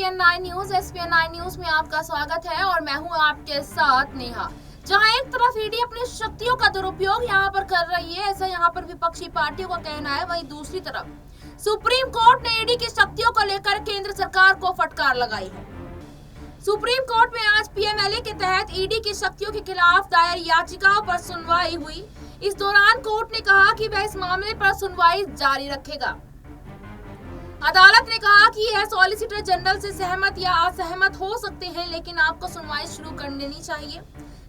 SPN9 news में आपका स्वागत है और मैं हूं आपके साथ नेहा। जहां एक तरफ ईडी अपनी शक्तियों का दुरुपयोग यहां पर कर रही है, ऐसा यहां पर विपक्षी पार्टियों का कहना है, वहीं दूसरी तरफ सुप्रीम कोर्ट ने ईडी की शक्तियों को लेकर केंद्र सरकार को फटकार लगाई है। सुप्रीम कोर्ट में आज PMLA के तहत ईडी की शक्तियों के खिलाफ दायर याचिकाओं पर सुनवाई हुई। इस दौरान कोर्ट ने कहा कि वह इस मामले पर सुनवाई जारी रखेगा। अदालत ने कहा कि यह सॉलिसिटर जनरल से सहमत या असहमत हो सकते हैं, लेकिन आपको सुनवाई शुरू कर देनी चाहिए।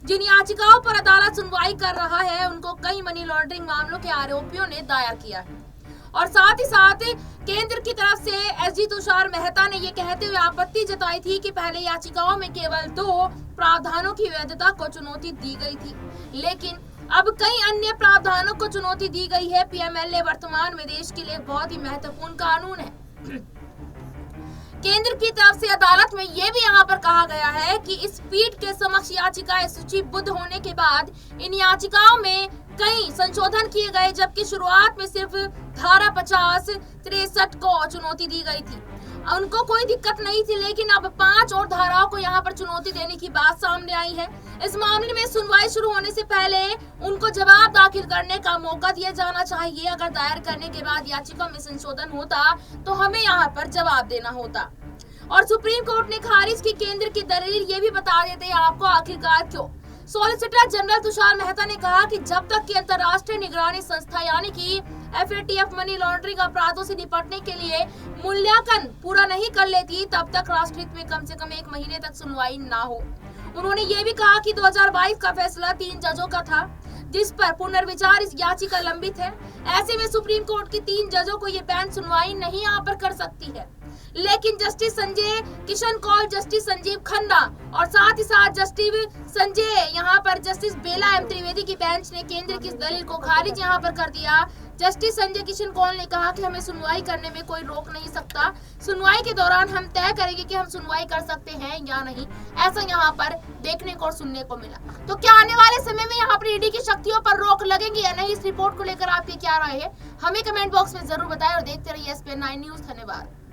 जिन याचिकाओं पर अदालत सुनवाई कर रहा है उनको कई मनी लॉन्ड्रिंग मामलों के आरोपियों ने दायर किया है और साथ ही साथ केंद्र की तरफ से SG तुषार मेहता ने यह कहते हुए आपत्ति जताई थी कि पहले याचिकाओं में केवल 2 प्रावधानों की वैधता को चुनौती दी गई थी, लेकिन अब कई अन्य प्रावधानों को चुनौती दी गई है। PMLA वर्तमान में देश के लिए बहुत ही महत्वपूर्ण कानून है। केंद्र की तरफ से अदालत में यह भी यहाँ पर कहा गया है कि इस पीठ के समक्ष याचिकाएं सूचीबद्ध होने के बाद इन याचिकाओं में कई संशोधन किए गए, जबकि शुरुआत में सिर्फ धारा 50, 63 को चुनौती दी गई थी। उनको कोई दिक्कत नहीं थी, लेकिन अब 5 और धाराओं को यहाँ पर चुनौती देने की बात सामने आई है। इस मामले में सुनवाई शुरू होने से पहले उनको जवाब दाखिल करने का मौका दिया जाना चाहिए। अगर दायर करने के बाद याचिका में संशोधन होता तो हमें यहाँ पर जवाब देना होता। और सुप्रीम कोर्ट ने खारिज की केंद्र की दलील ये भी बता देते हैं आपको आखिरकार क्यों। सॉलिसिटर जनरल तुषार मेहता ने कहा कि जब तक कि अंतर्राष्ट्रीय निगरानी संस्था यानी कि FATF मनी लॉन्ड्रिंग अपराधों से निपटने के लिए मूल्यांकन पूरा नहीं कर लेती, तब तक राष्ट्रहित में कम से कम 1 महीने तक सुनवाई ना हो। उन्होंने ये भी कहा कि 2022 का फैसला 3 जजों का था, जिस पर पुनर्विचार इस याचिका लंबित है। ऐसे में सुप्रीम कोर्ट की 3 जजों को ये बेंच सुनवाई नहीं यहाँ पर कर सकती है, लेकिन जस्टिस संजय किशन कौल, जस्टिस संजीव खन्ना और साथ ही साथ जस्टिस संजय यहाँ पर जस्टिस बेला एम त्रिवेदी की बेंच ने केंद्र की इस दलील को खारिज यहाँ पर कर दिया। जस्टिस संजय किशन कौल ने कहा कि हमें सुनवाई करने में कोई रोक नहीं सकता, सुनवाई के दौरान हम तय करेंगे कि हम सुनवाई कर सकते हैं या नहीं। ऐसा यहाँ पर देखने को और सुनने को मिला। तो क्या आने वाले समय में यहाँ पर ईडी की शक्तियों पर रोक लगेगी या नहीं, इस रिपोर्ट को लेकर आपकी क्या राय है, हमें कमेंट बॉक्स में जरूर बताएं और देखते रहिए SPN9 न्यूज। धन्यवाद।